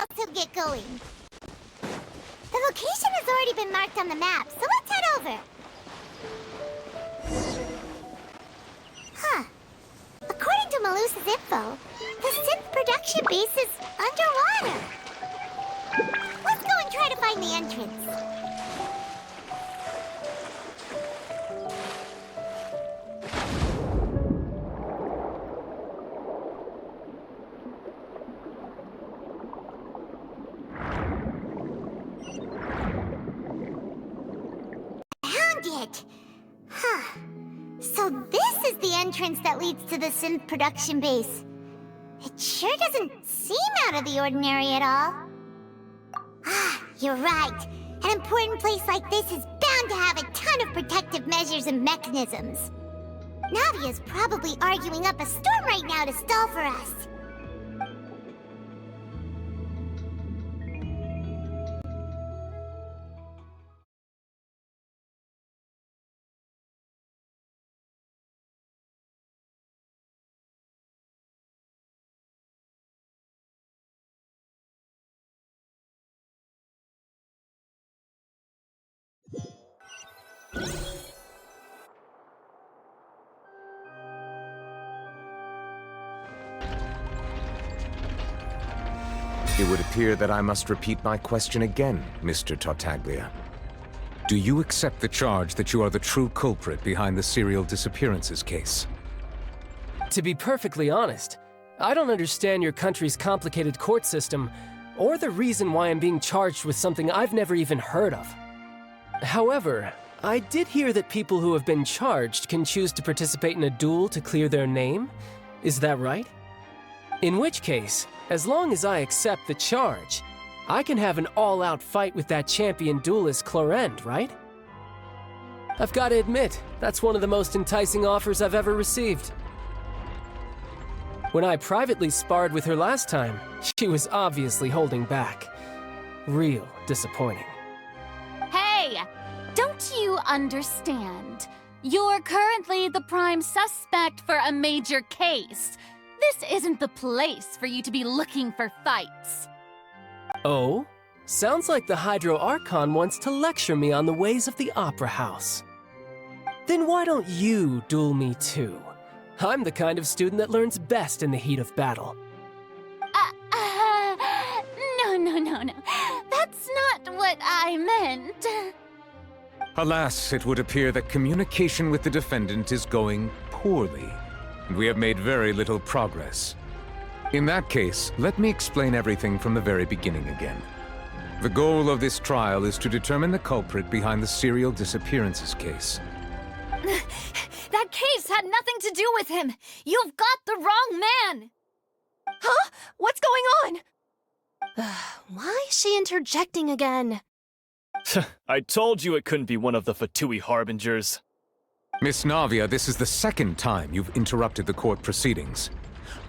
also get going. The location has already been marked on the map, so let's head over. Huh. According to Malusa's info, the synth production base is underwater. Let's go and try to find the entrance. Huh. So this is the entrance that leads to the synth production base. It sure doesn't seem out of the ordinary at all. Ah, you're right. An important place like this is bound to have a ton of protective measures and mechanisms. Navia's probably arguing up a storm right now to stall for us. It would appear that I must repeat my question again, Mr. Tartaglia. Do you accept the charge that you are the true culprit behind the serial disappearances case? To be perfectly honest, I don't understand your country's complicated court system, or the reason why I'm being charged with something I've never even heard of. However, I did hear that people who have been charged can choose to participate in a duel to clear their name. Is that right? In which case, as long as I accept the charge, I can have an all-out fight with that champion duelist Clorend, right? I've got to admit, that's one of the most enticing offers I've ever received. When I privately sparred with her last time, she was obviously holding back. Real disappointing. Hey! Don't you understand? You're currently the prime suspect for a major case. This isn't the place for you to be looking for fights. Oh? Sounds like the Hydro Archon wants to lecture me on the ways of the Opera House. Then why don't you duel me too? I'm the kind of student that learns best in the heat of battle. No. That's not what I meant. Alas, it would appear that communication with the defendant is going poorly, and we have made very little progress. In that case, let me explain everything from the very beginning again. The goal of this trial is to determine the culprit behind the serial disappearances case. That case had nothing to do with him. You've got the wrong man. Huh? What's going on? Why is she interjecting again? I told you it couldn't be one of the Fatui Harbingers. Miss Navia, this is the second time you've interrupted the court proceedings.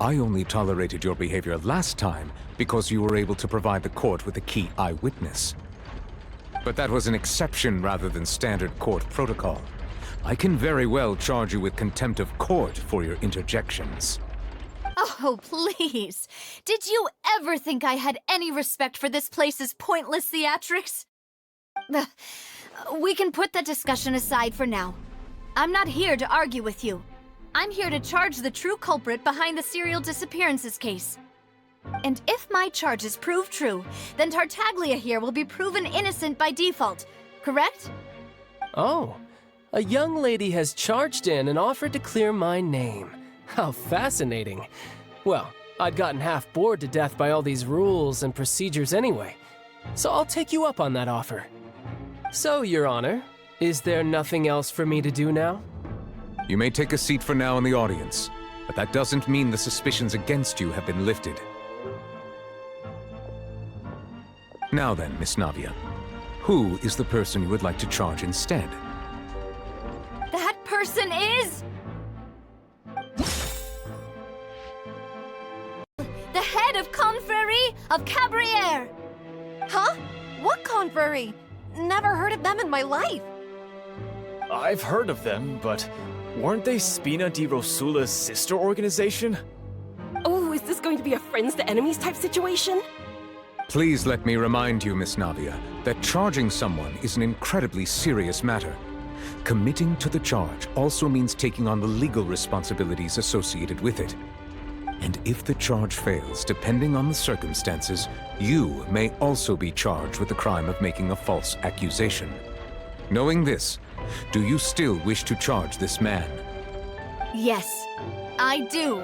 I only tolerated your behavior last time because you were able to provide the court with a key eyewitness. But that was an exception rather than standard court protocol. I can very well charge you with contempt of court for your interjections. Oh, please. Did you ever think I had any respect for this place's pointless theatrics? We can put that discussion aside for now. I'm not here to argue with you. I'm here to charge the true culprit behind the serial disappearances case. And if my charges prove true, then Tartaglia here will be proven innocent by default, correct? Oh, a young lady has charged in and offered to clear my name. How fascinating. Well, I'd gotten half bored to death by all these rules and procedures anyway, so I'll take you up on that offer. So, Your Honor, is there nothing else for me to do now? You may take a seat for now in the audience, but that doesn't mean the suspicions against you have been lifted. Now then, Miss Navia, who is the person you would like to charge instead? That person is... the head of Confrérie of Cabriere! Huh? What confrérie? Never heard of them in my life. I've heard of them, but weren't they Spina di Rosula's sister organization? Oh, is this going to be a friends to enemies type situation? Please let me remind you, Miss Navia, that charging someone is an incredibly serious matter. Committing to the charge also means taking on the legal responsibilities associated with it. And if the charge fails, depending on the circumstances, you may also be charged with the crime of making a false accusation. Knowing this, do you still wish to charge this man? Yes, I do.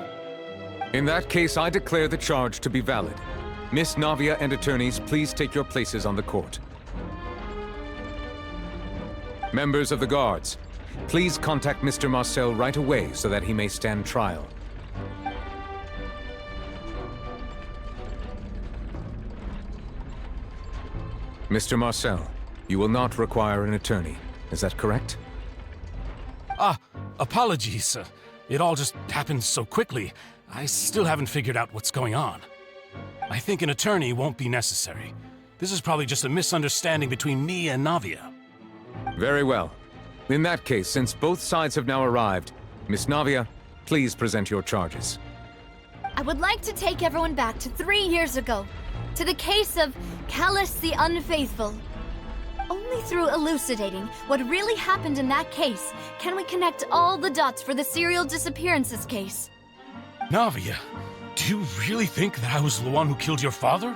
In that case, I declare the charge to be valid. Miss Navia and attorneys, please take your places on the court. Members of the guards, please contact Mr. Marcel right away so that he may stand trial. Mr. Marcel, you will not require an attorney. Is that correct? Apologies. It all just happened so quickly. I still haven't figured out what's going on. I think an attorney won't be necessary. This is probably just a misunderstanding between me and Navia. Very well. In that case, since both sides have now arrived, Miss Navia, please present your charges. I would like to take everyone back to 3 years ago, to the case of Callus the Unfaithful. Only through elucidating what really happened in that case can we connect all the dots for the serial disappearances case. Navia, do you really think that I was the one who killed your father?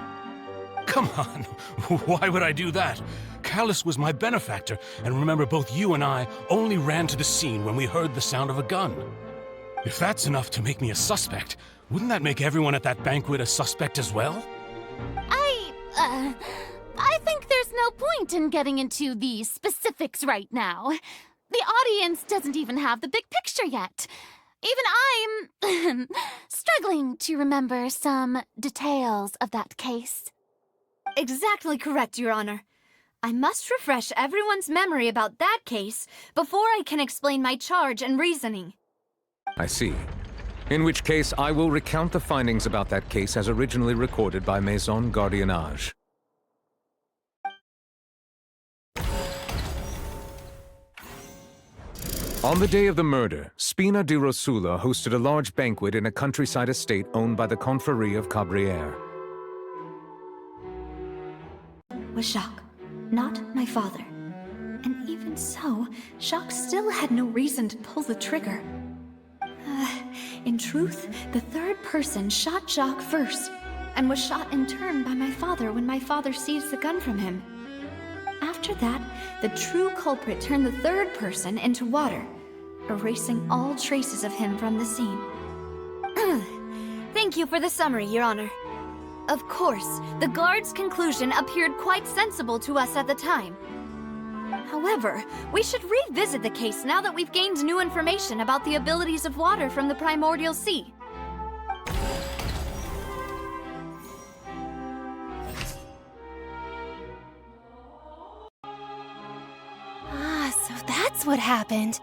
Come on, why would I do that? Callus was my benefactor, and remember both you and I only ran to the scene when we heard the sound of a gun. If that's enough to make me a suspect, wouldn't that make everyone at that banquet a suspect as well? I think there's no point in getting into the specifics right now. The audience doesn't even have the big picture yet. Even I'm struggling to remember some details of that case. Exactly correct, Your Honor. I must refresh everyone's memory about that case before I can explain my charge and reasoning. I see. In which case, I will recount the findings about that case as originally recorded by Maison Gardiennage. On the day of the murder, Spina di Rosula hosted a large banquet in a countryside estate owned by the Confrérie of Cabrières. Was Jacques, not my father. And even so, Jacques still had no reason to pull the trigger. In truth, the third person shot Jacques first, and was shot in turn by my father when my father seized the gun from him. After that, the true culprit turned the third person into water, erasing all traces of him from the scene. Thank you for the summary, Your Honor. Of course, the guard's conclusion appeared quite sensible to us at the time. However, we should revisit the case now that we've gained new information about the abilities of water from the primordial sea. So that's what happened.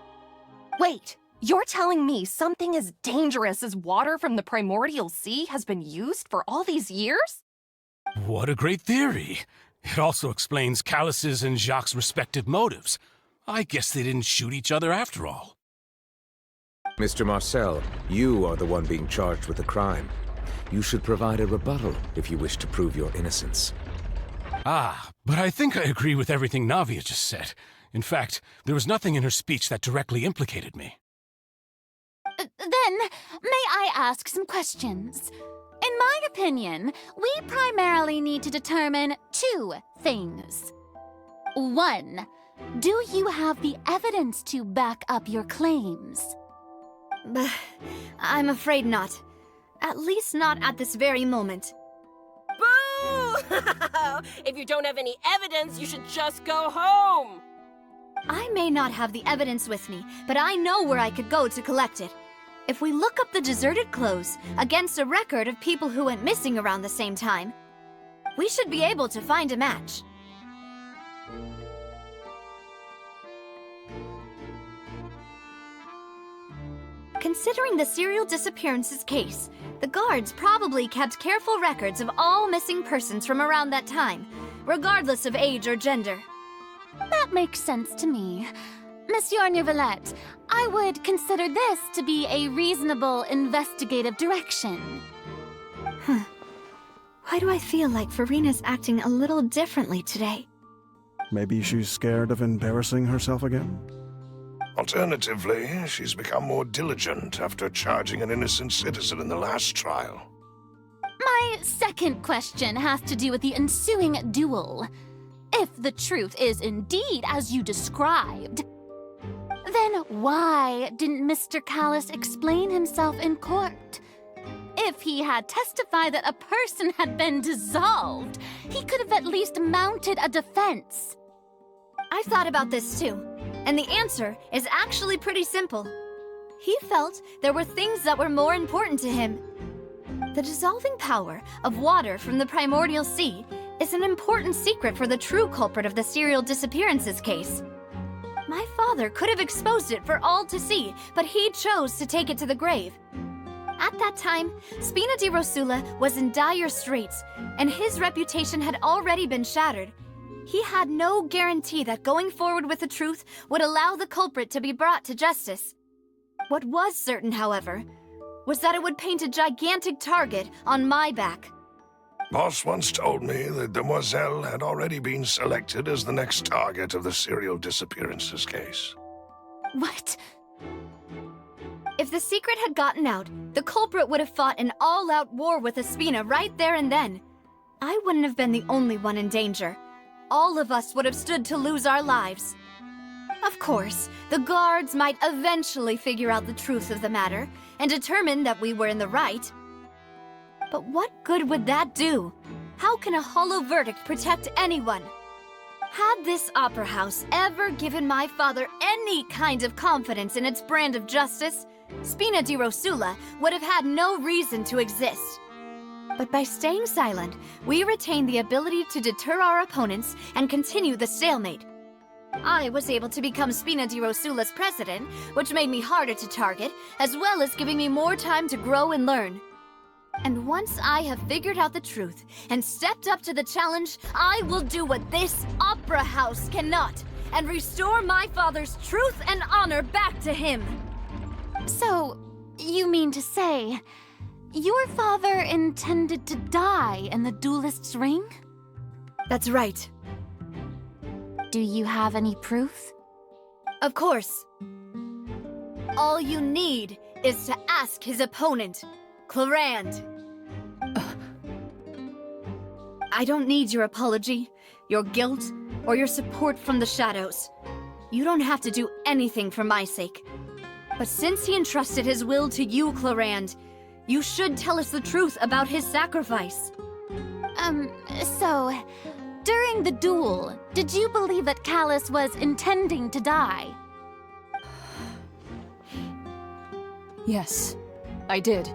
Wait, you're telling me something as dangerous as water from the primordial sea has been used for all these years? What a great theory. It also explains Callus's and Jacques' respective motives. I guess they didn't shoot each other after all. Mr. Marcel, you are the one being charged with the crime. You should provide a rebuttal if you wish to prove your innocence. But I think I agree with everything Navia just said. In fact, there was nothing in her speech that directly implicated me. Then, may I ask some questions? In my opinion, we primarily need to determine 2 things. 1, do you have the evidence to back up your claims? I'm afraid not. At least not at this very moment. Boo! If you don't have any evidence, you should just go home! I may not have the evidence with me, but I know where I could go to collect it. If we look up the deserted clothes against a record of people who went missing around the same time, we should be able to find a match. Considering the serial disappearances case, the guards probably kept careful records of all missing persons from around that time, regardless of age or gender. That makes sense to me. Monsieur Neuvillete, I would consider this to be a reasonable investigative direction. Why do I feel like Farina's acting a little differently today? Maybe she's scared of embarrassing herself again? Alternatively, she's become more diligent after charging an innocent citizen in the last trial. My second question has to do with the ensuing duel. If the truth is indeed as you described, then why didn't Mr. Callus explain himself in court? If he had testified that a person had been dissolved, he could have at least mounted a defense. I've thought about this too, and the answer is actually pretty simple. He felt there were things that were more important to him. The dissolving power of water from the primordial sea is an important secret for the true culprit of the serial disappearances case. My father could have exposed it for all to see, but he chose to take it to the grave. At that time, Spina di Rosula was in dire straits, and his reputation had already been shattered. He had no guarantee that going forward with the truth would allow the culprit to be brought to justice. What was certain, however, was that it would paint a gigantic target on my back. Boss once told me that Demoiselle had already been selected as the next target of the serial disappearances case. What? If the secret had gotten out, the culprit would have fought an all-out war with Espina right there and then. I wouldn't have been the only one in danger. All of us would have stood to lose our lives. Of course, the guards might eventually figure out the truth of the matter and determine that we were in the right. But what good would that do? How can a hollow verdict protect anyone? Had this opera house ever given my father any kind of confidence in its brand of justice, Spina di Rosula would have had no reason to exist. But by staying silent, we retain the ability to deter our opponents and continue the stalemate. I was able to become Spina di Rosula's president, which made me harder to target, as well as giving me more time to grow and learn. And once I have figured out the truth and stepped up to the challenge, I will do what this opera house cannot, and restore my father's truth and honor back to him. So, you mean to say, your father intended to die in the duelist's ring? That's right. Do you have any proof? Of course. All you need is to ask his opponent, Clarand. I don't need your apology, your guilt, or your support from the shadows. You don't have to do anything for my sake. But since he entrusted his will to you, Clarand, you should tell us the truth about his sacrifice. So, during the duel, did you believe that Callus was intending to die? Yes, I did.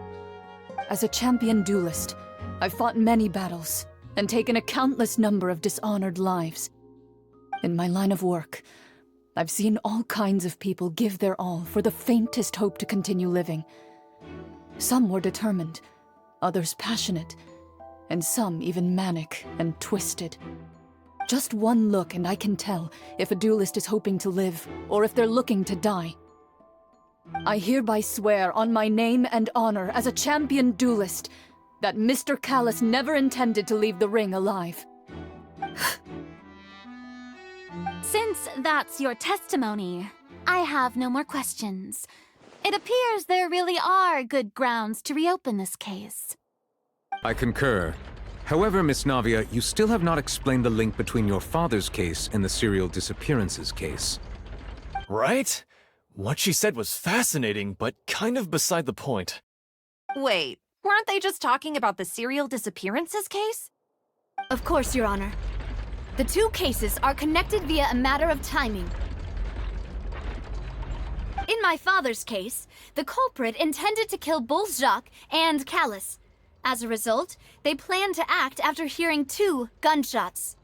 As a champion duelist, I've fought many battles and taken a countless number of dishonored lives. In my line of work, I've seen all kinds of people give their all for the faintest hope to continue living. Some were determined, others passionate, and some even manic and twisted. Just one look and I can tell if a duelist is hoping to live or if they're looking to die. I hereby swear on my name and honor as a champion duelist that Mr. Callus never intended to leave the ring alive. Since that's your testimony, I have no more questions. It appears there really are good grounds to reopen this case. I concur. However, Miss Navia, you still have not explained the link between your father's case and the serial disappearances case. Right? What she said was fascinating, but kind of beside the point. Wait, weren't they just talking about the serial disappearances case? Of course, Your Honor. The two cases are connected via a matter of timing. In my father's case, the culprit intended to kill both Jacques and Callus. As a result, they planned to act after hearing 2 gunshots.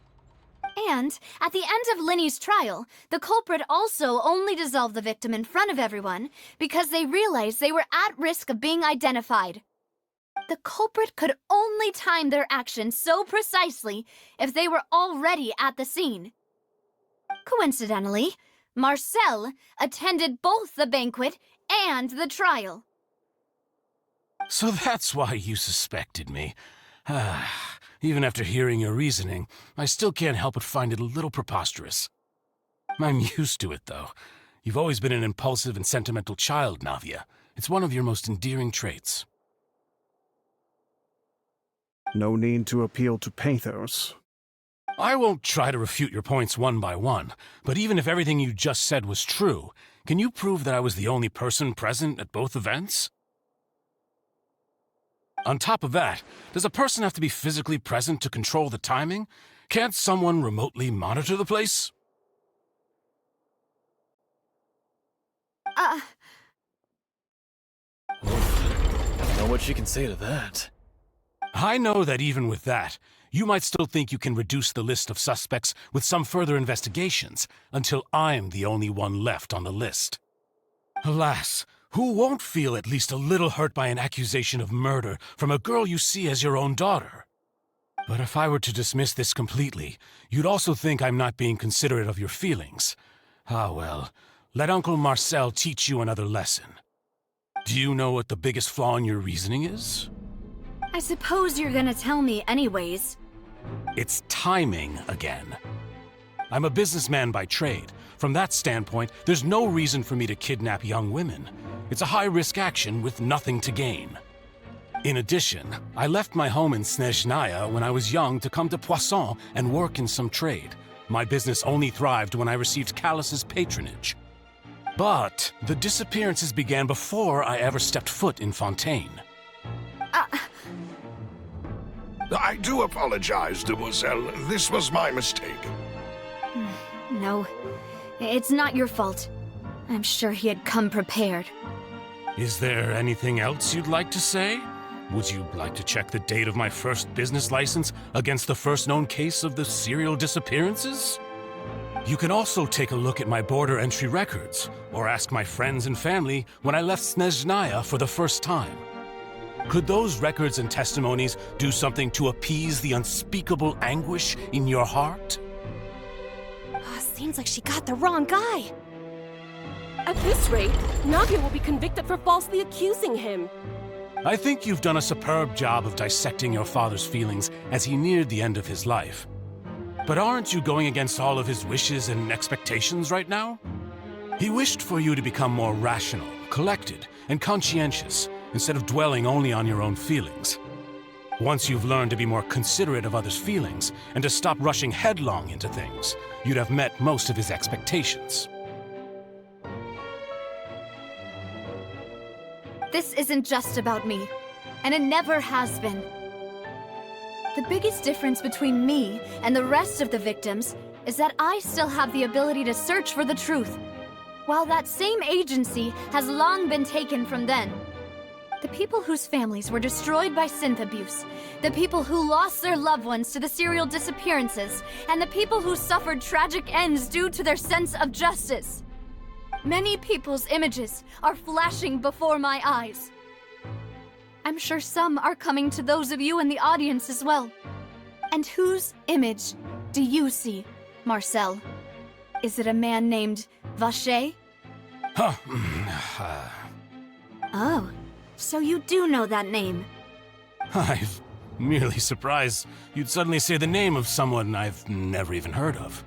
And at the end of Linny's trial, the culprit also only dissolved the victim in front of everyone because they realized they were at risk of being identified. The culprit could only time their actions so precisely if they were already at the scene. Coincidentally, Marcel attended both the banquet and the trial. So that's why you suspected me. Even after hearing your reasoning, I still can't help but find it a little preposterous. I'm used to it, though. You've always been an impulsive and sentimental child, Navia. It's one of your most endearing traits. No need to appeal to pathos. I won't try to refute your points one by one, but even if everything you just said was true, can you prove that I was the only person present at both events? On top of that, does a person have to be physically present to control the timing? Can't someone remotely monitor the place? I don't know what she can say to that. I know that even with that, you might still think you can reduce the list of suspects with some further investigations until I'm the only one left on the list. Alas, who won't feel at least a little hurt by an accusation of murder from a girl you see as your own daughter? But if I were to dismiss this completely, you'd also think I'm not being considerate of your feelings. Ah well, let Uncle Marcel teach you another lesson. Do you know what the biggest flaw in your reasoning is? I suppose you're gonna tell me anyways. It's timing again. I'm a businessman by trade. From that standpoint, there's no reason for me to kidnap young women. It's a high-risk action with nothing to gain. In addition, I left my home in Snezhnaya when I was young to come to Poisson and work in some trade. My business only thrived when I received Callus's patronage. But the disappearances began before I ever stepped foot in Fontaine. I do apologize, demoiselle. This was my mistake. No, it's not your fault. I'm sure he had come prepared. Is there anything else you'd like to say? Would you like to check the date of my first business license against the first known case of the serial disappearances? You can also take a look at my border entry records, or ask my friends and family when I left Snezhnaya for the first time. Could those records and testimonies do something to appease the unspeakable anguish in your heart? Seems like she got the wrong guy. At this rate, Navia will be convicted for falsely accusing him. I think you've done a superb job of dissecting your father's feelings as he neared the end of his life. But aren't you going against all of his wishes and expectations right now? He wished for you to become more rational, collected, and conscientious, instead of dwelling only on your own feelings. Once you've learned to be more considerate of others' feelings, and to stop rushing headlong into things, you'd have met most of his expectations. This isn't just about me, and it never has been. The biggest difference between me and the rest of the victims is that I still have the ability to search for the truth, while that same agency has long been taken from them. The people whose families were destroyed by synth abuse, the people who lost their loved ones to the serial disappearances, and the people who suffered tragic ends due to their sense of justice. Many people's images are flashing before my eyes. I'm sure some are coming to those of you in the audience as well. And whose image do you see, Marcel? Is it a man named Vacher? Oh. So you do know that name? I'm merely surprised you'd suddenly say the name of someone I've never even heard of.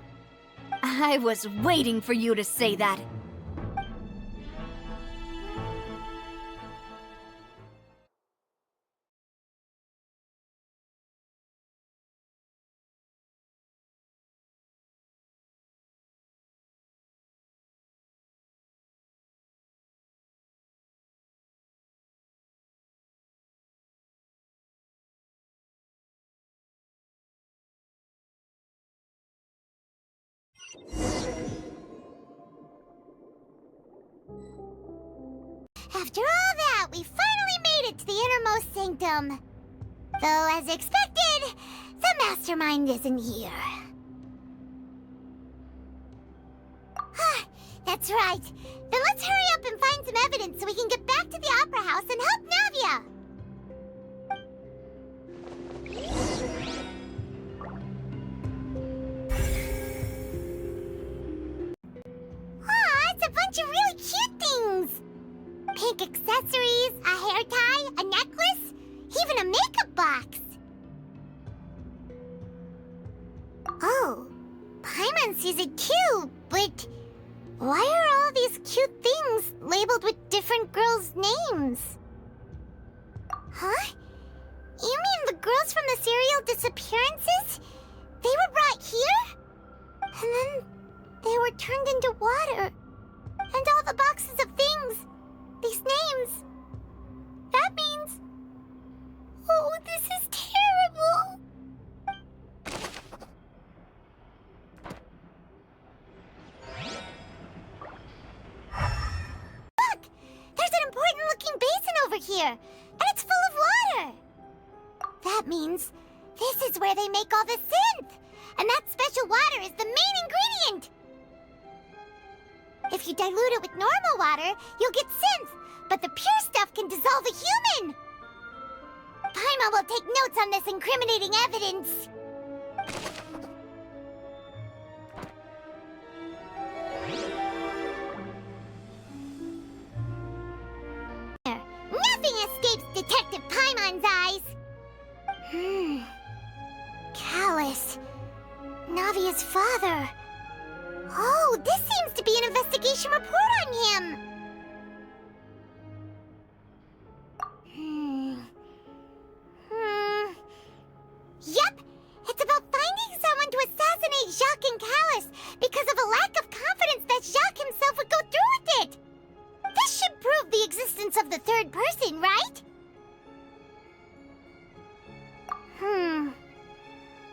I was waiting for you to say that. After all that, we finally made it to the innermost sanctum. Though, as expected, the mastermind isn't here. That's right. Then let's hurry up and find some evidence so we can get back to the Opera House and help Navia. Aw, it's a bunch of really cute things. Pink accessories, a hair tie, a necklace, even a makeup box. Paimon sees it too, but why are all these cute things labeled with different girls' names? Huh? You mean the girls from the serial disappearances? They were brought here? And then they were turned into water. And all the boxes of things, these names. That means... Oh, this is terrible! Look! There's an important-looking basin over here, and it's full of water! That means this is where they make all the synth! And that special water is the main ingredient! If you dilute it with normal water, you'll get synth, but the pure stuff can dissolve a human! Paimon will take notes on this incriminating evidence. Nothing escapes Detective Paimon's eyes! Callus. Navia's father. Oh, this seems to be an investigation report on him. Yep, it's about finding someone to assassinate Jacques and Callus because of a lack of confidence that Jacques himself would go through with it. This should prove the existence of the third person, right?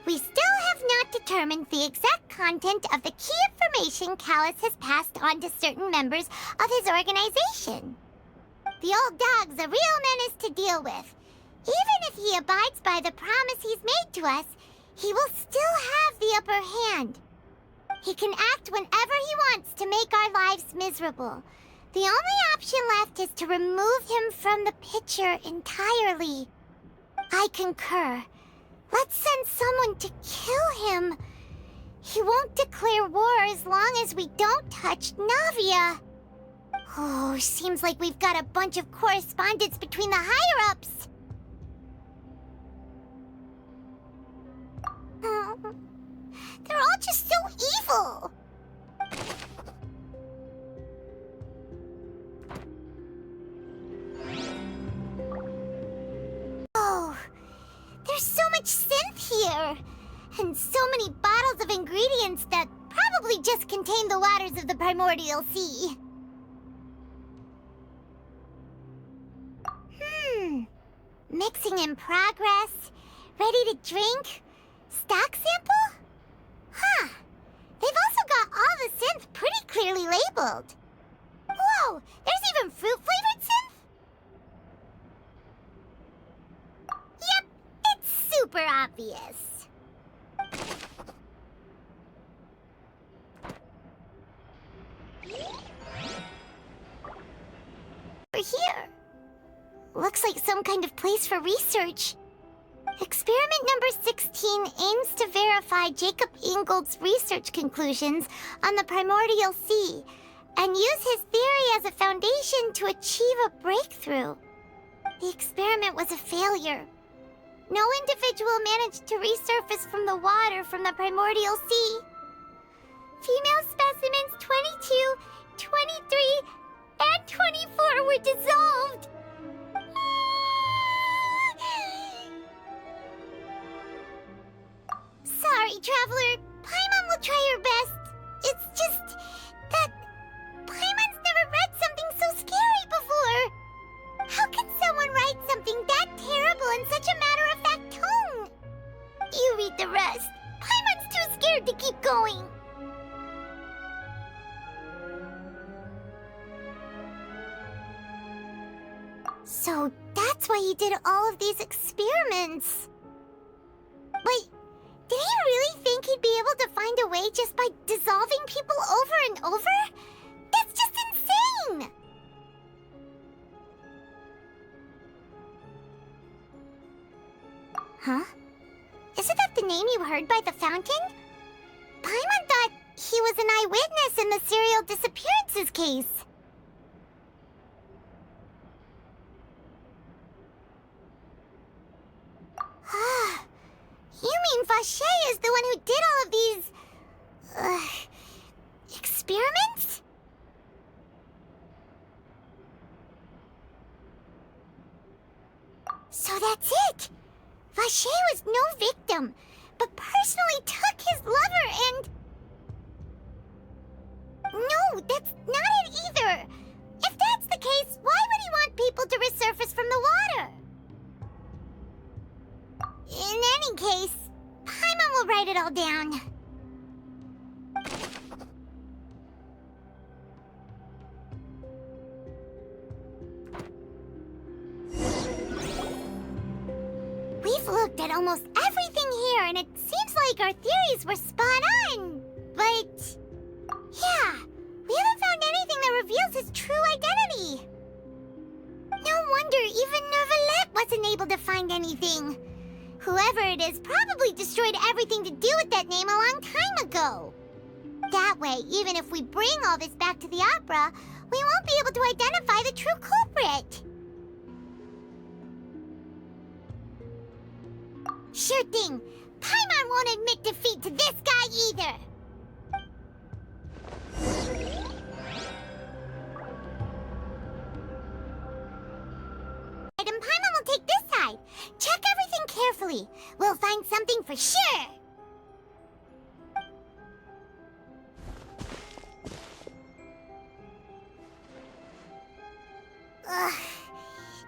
We still have not determined the exact content of the key information Callus has passed on to certain members of his organization. The old dog's a real menace to deal with. Even if he abides by the promise he's made to us, he will still have the upper hand. He can act whenever he wants to make our lives miserable. The only option left is to remove him from the picture entirely. I concur. Let's send someone to kill him. He won't declare war as long as we don't touch Navia. Oh, seems like we've got a bunch of correspondence between the higher-ups. They're all just so evil. Oh, there's so much synth here. And so many bottles of ingredients that probably just contain the waters of the primordial sea. Mixing in progress. Ready to drink? Stock sample? Huh. They've also got all the synth pretty clearly labeled. Whoa, there's even fruit-flavored synth? Yep, it's super obvious. We're here. Looks like some kind of place for research. Experiment number 16 aims to verify Jacob Ingold's research conclusions on the primordial sea and use his theory as a foundation to achieve a breakthrough. The experiment was a failure. No individual managed to resurface from the water from the primordial sea. Female specimens 22, 23, and 24 were dissolved. Sorry, Traveler. Paimon will try her best. It's just that Paimon's never read something so scary before. How can someone write something that terrible in such a matter-of-fact tone? You read the rest. Paimon's too scared to keep going. So that's why he did all of these experiments. Wait, did he really think he'd be able to find a way just by dissolving people over and over? That's just insane! Huh? Isn't that the name you heard by the fountain? Paimon thought he was an eyewitness in the serial disappearances case. Ah, you mean vacher is the one who did all of these... Experiments? So that's it! Vacher was no victim, but personally took his lover and... No, that's not it either! If that's the case, why would he want people to resurface from the water? In any case, Paimon will write it all down. We've looked at almost everything here, and it seems like our theories were spot on. But... yeah, we haven't found anything that reveals his true identity. No wonder even Neuvillete wasn't able to find anything. Whoever it is probably destroyed everything to do with that name a long time ago. That way, even if we bring all this back to the opera, we won't be able to identify the true culprit. Sure thing. Paimon won't admit defeat to this guy either. And Paimon will take this side. Check everything carefully. We'll find something for sure. Ugh.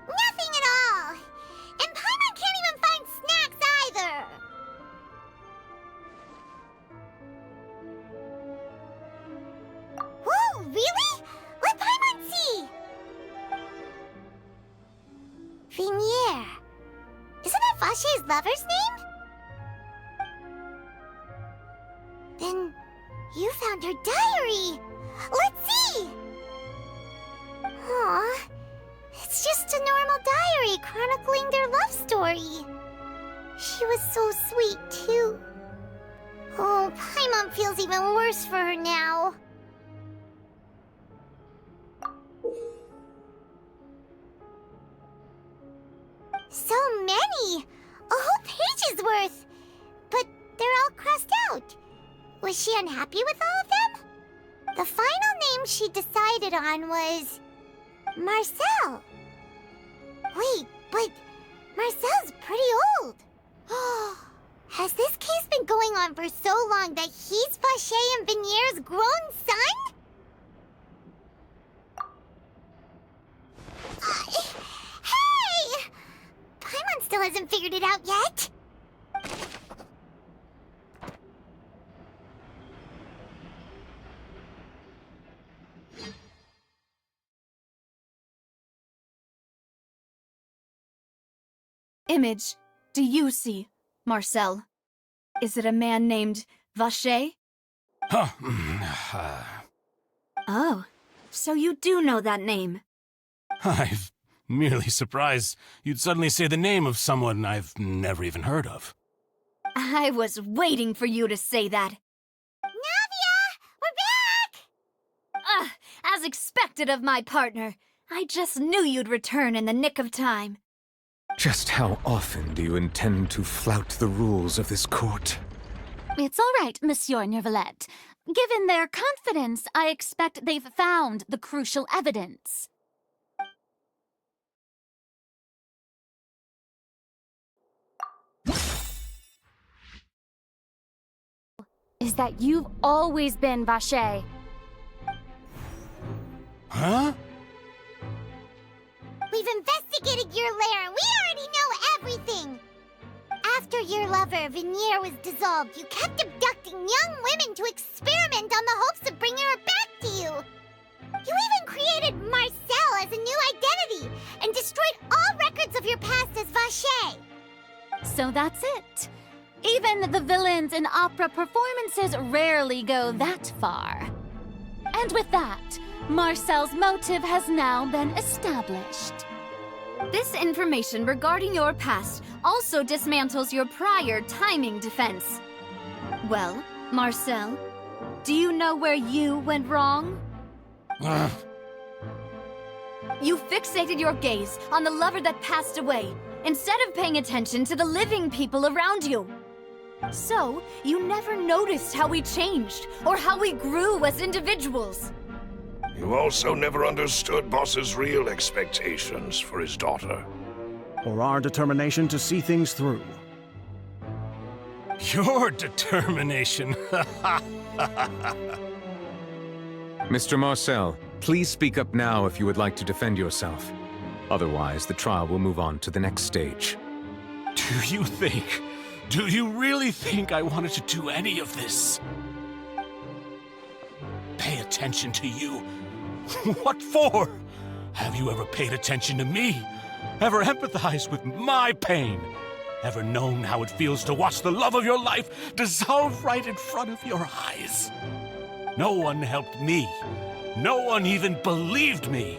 Nothing at all. And Paimon can't even find snacks either. Whoa, really? Let Paimon see. Vacher. Isn't that Vacher's lover's name? Then you found her diary. Let's see. Aw, it's just a normal diary chronicling their love story. She was so sweet, too. Oh, Paimon feels even worse for her now. So many! A whole page's worth! But they're all crossed out. Was she unhappy with all of them? The final name she decided on was... Marcel. Wait, but Marcel's pretty old. Has this case been going on for so long that he's Vacher and Vacher's grown son? Hey! Paimon still hasn't figured it out yet. Image, do you see, Marcel? Is it a man named Vacher? Oh, so you do know that name. I'm merely surprised you'd suddenly say the name of someone I've never even heard of. I was waiting for you to say that. Navia! We're back! As expected of my partner. I just knew you'd return in the nick of time. Just how often do you intend to flout the rules of this court? It's all right, Monsieur Neuvillete. Given their confidence, I expect they've found the crucial evidence. Is that you've always been Vacher. Huh? We've investigated your lair and we already know everything! After your lover, Vacher, was dissolved, you kept abducting young women to experiment on the hopes of bringing her back to you! You even created Marcel as a new identity and destroyed all records of your past as Vacher! So that's it. Even the villains in opera performances rarely go that far. And with that, Marcel's motive has now been established. This information regarding your past also dismantles your prior timing defense. Well, Marcel, do you know where you went wrong? You fixated your gaze on the lover that passed away, instead of paying attention to the living people around you. So, you never noticed how we changed, or how we grew as individuals. You also never understood Boss's real expectations for his daughter. Or our determination to see things through. Your determination. Mr. Marcel, please speak up now if you would like to defend yourself. Otherwise, the trial will move on to the next stage. Do you really think I wanted to do any of this? Pay attention to you? What for? Have you ever paid attention to me? Ever empathized with my pain? Ever known how it feels to watch the love of your life dissolve right in front of your eyes? No one helped me. No one even believed me.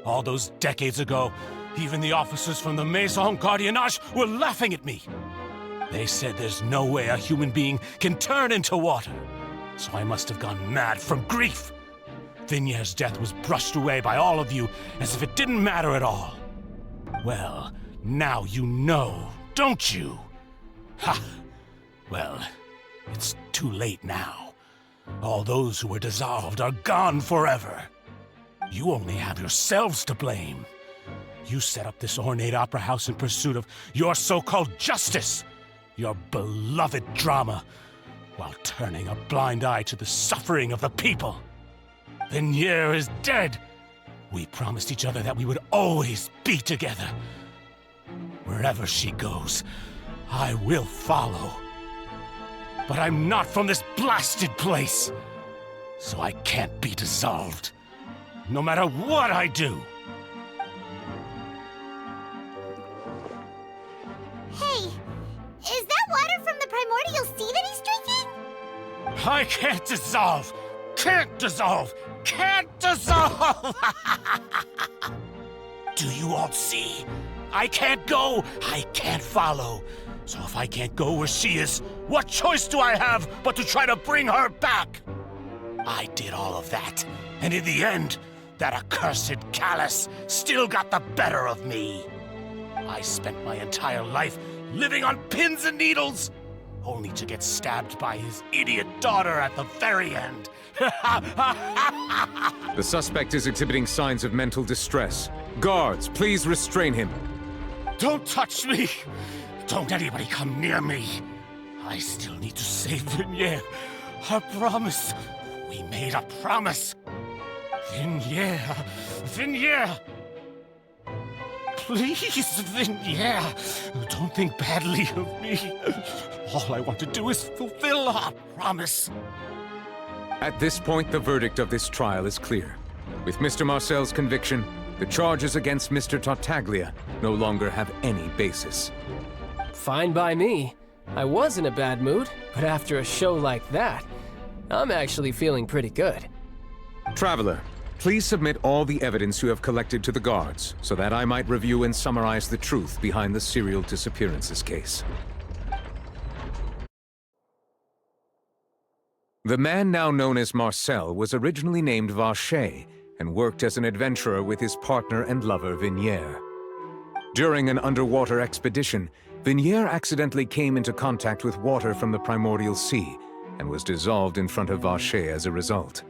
All those decades ago, even the officers from the Maison Gardiennage were laughing at me. They said there's no way a human being can turn into water. So I must have gone mad from grief. Vignère's death was brushed away by all of you as if it didn't matter at all. Well, now you know, don't you? Ha! Well, it's too late now. All those who were dissolved are gone forever. You only have yourselves to blame. You set up this ornate opera house in pursuit of your so-called justice, your beloved drama, while turning a blind eye to the suffering of the people. Vignère is dead. We promised each other that we would always be together. Wherever she goes, I will follow. But I'm not from this blasted place, so I can't be dissolved, no matter what I do. Hey, is that water from the primordial sea that he's drinking? I can't dissolve! Can't dissolve! Can't dissolve! Do you all see? I can't go! I can't follow! So if I can't go where she is, what choice do I have but to try to bring her back? I did all of that, and in the end, that accursed Callus still got the better of me. I spent my entire life living on pins and needles, only to get stabbed by his idiot daughter at the very end. The suspect is exhibiting signs of mental distress. Guards, please restrain him. Don't touch me! Don't anybody come near me! I still need to save Vignère. I promise. We made a promise. Vignère! Please, Vignère, don't think badly of me. All I want to do is fulfill our promise. At this point, the verdict of this trial is clear. With Mr. Marcel's conviction, the charges against Mr. Tartaglia no longer have any basis. Fine by me. I was in a bad mood, but after a show like that, I'm actually feeling pretty good. Traveler, please submit all the evidence you have collected to the guards, so that I might review and summarize the truth behind the serial disappearances case. The man now known as Marcel was originally named Vacher and worked as an adventurer with his partner and lover Vignère. During an underwater expedition, Vignère accidentally came into contact with water from the primordial sea and was dissolved in front of Vacher as a result.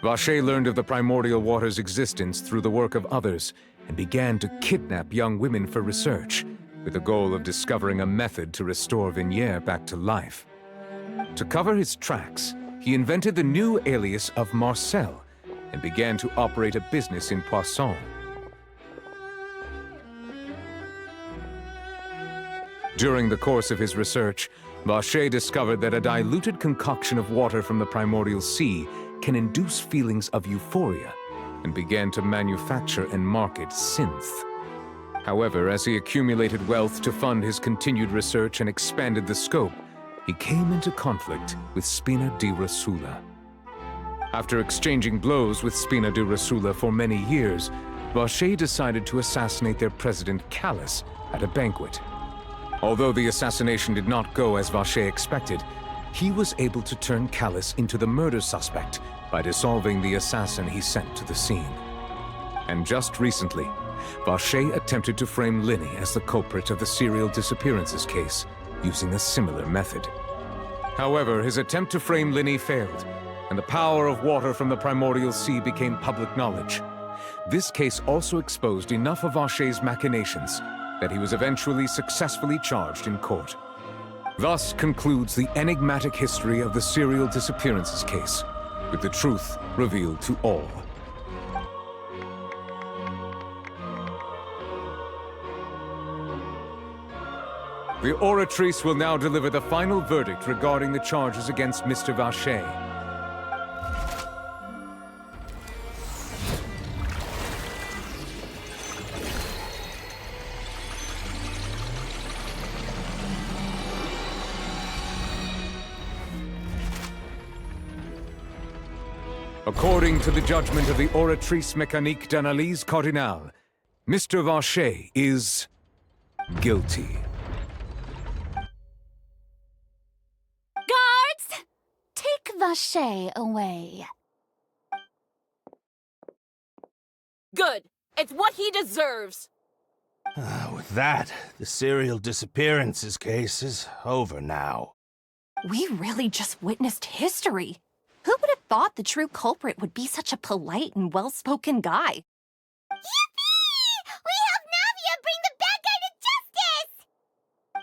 Vacher learned of the primordial water's existence through the work of others and began to kidnap young women for research, with the goal of discovering a method to restore Vignère back to life. To cover his tracks, he invented the new alias of Marcel and began to operate a business in Poisson. During the course of his research, Vacher discovered that a diluted concoction of water from the primordial sea can induce feelings of euphoria, and began to manufacture and market synth. However, as he accumulated wealth to fund his continued research and expanded the scope, he came into conflict with Spina di Rosula. After exchanging blows with Spina di Rosula for many years, Vacher decided to assassinate their president Callus at a banquet. Although the assassination did not go as Vacher expected, he was able to turn Callus into the murder suspect by dissolving the assassin he sent to the scene. And just recently, Vacher attempted to frame Linny as the culprit of the serial disappearances case, using a similar method. However, his attempt to frame Linny failed, and the power of water from the primordial sea became public knowledge. This case also exposed enough of Vacher's machinations that he was eventually successfully charged in court. Thus concludes the enigmatic history of the serial disappearances case, with the truth revealed to all. The Oratrice will now deliver the final verdict regarding the charges against Mr. Vacher. According to the judgment of the Oratrice Mécanique d'Analyse Cardinale, Mr. Vacher is guilty. Guards! Take Vacher away. Good. It's what he deserves. With that, the serial disappearances case is over now. We really just witnessed history. Who would have thought the true culprit would be such a polite and well-spoken guy? Yippee! We helped Navia bring the bad guy to justice!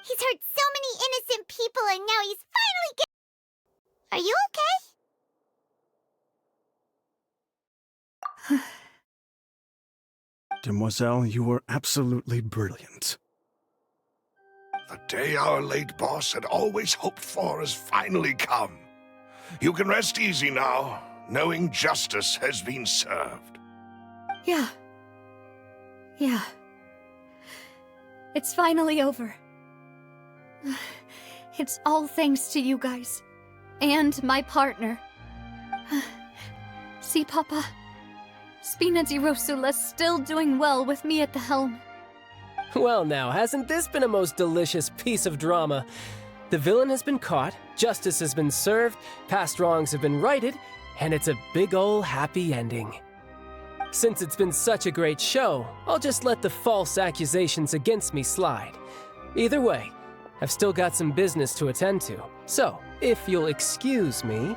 He's hurt so many innocent people and now he's finally Are you okay? Demoiselle, you were absolutely brilliant. The day our late boss had always hoped for has finally come. You can rest easy now, knowing justice has been served. Yeah. It's finally over. It's all thanks to you guys. And my partner. See, Papa? Spina di Rosula's still doing well with me at the helm. Well now, hasn't this been a most delicious piece of drama? The villain has been caught, justice has been served, past wrongs have been righted, and it's a big ol' happy ending. Since it's been such a great show, I'll just let the false accusations against me slide. Either way, I've still got some business to attend to, so if you'll excuse me...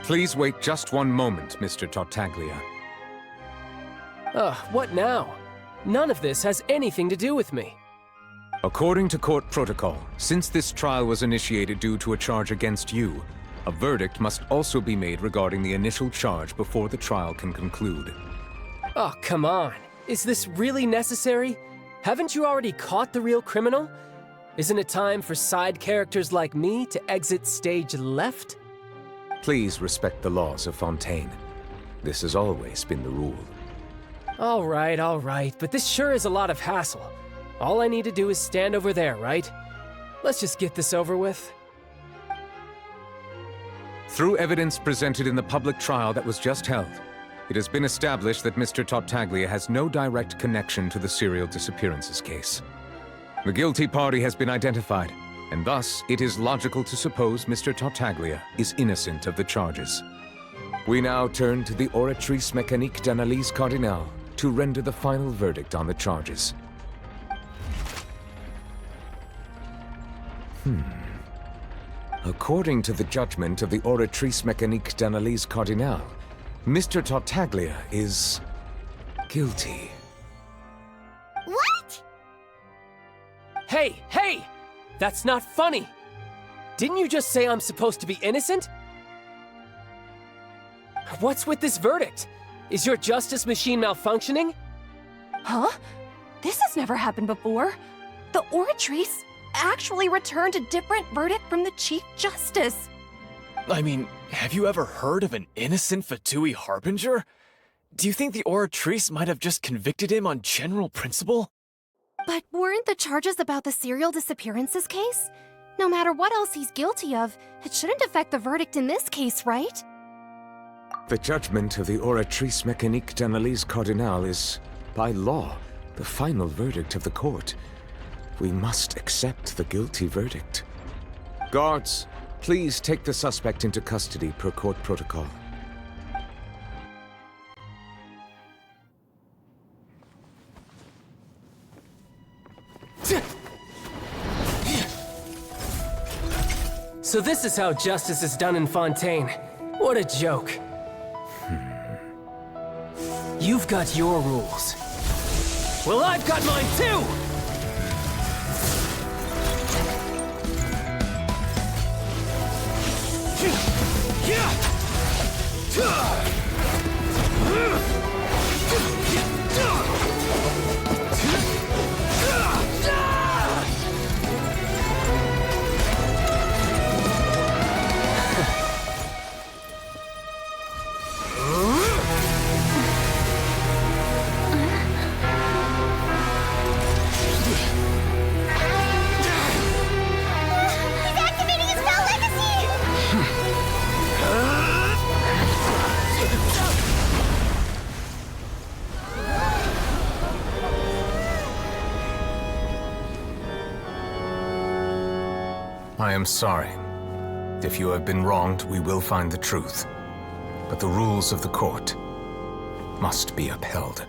Please wait just one moment, Mr. Tartaglia. What now? None of this has anything to do with me. According to court protocol, since this trial was initiated due to a charge against you, a verdict must also be made regarding the initial charge before the trial can conclude. Oh, come on. Is this really necessary? Haven't you already caught the real criminal? Isn't it time for side characters like me to exit stage left? Please respect the laws of Fontaine. This has always been the rule. All right, but this sure is a lot of hassle. All I need to do is stand over there, right? Let's just get this over with. Through evidence presented in the public trial that was just held, it has been established that Mr. Tartaglia has no direct connection to the serial disappearances case. The guilty party has been identified, and thus it is logical to suppose Mr. Tartaglia is innocent of the charges. We now turn to the Oratrice Mécanique d'Analyse Cardinale to render the final verdict on the charges. According to the judgment of the Oratrice Mécanique d'Analyse Cardinale, Mr. Tartaglia is guilty. What? Hey! That's not funny! Didn't you just say I'm supposed to be innocent? What's with this verdict? Is your justice machine malfunctioning? Huh? This has never happened before. The Oratrice actually returned a different verdict from the Chief Justice. I mean, have you ever heard of an innocent Fatui Harbinger? Do you think the Oratrice might have just convicted him on general principle? But weren't the charges about the serial disappearances case? No matter what else he's guilty of, it shouldn't affect the verdict in this case, right? The judgment of the Oratrice Mécanique d'Analyse Cardinale is, by law, the final verdict of the court. We must accept the guilty verdict. Guards, please take the suspect into custody per court protocol. So this is how justice is done in Fontaine. What a joke. You've got your rules. Well, I've got mine too! I am sorry. If you have been wronged, we will find the truth. But the rules of the court must be upheld.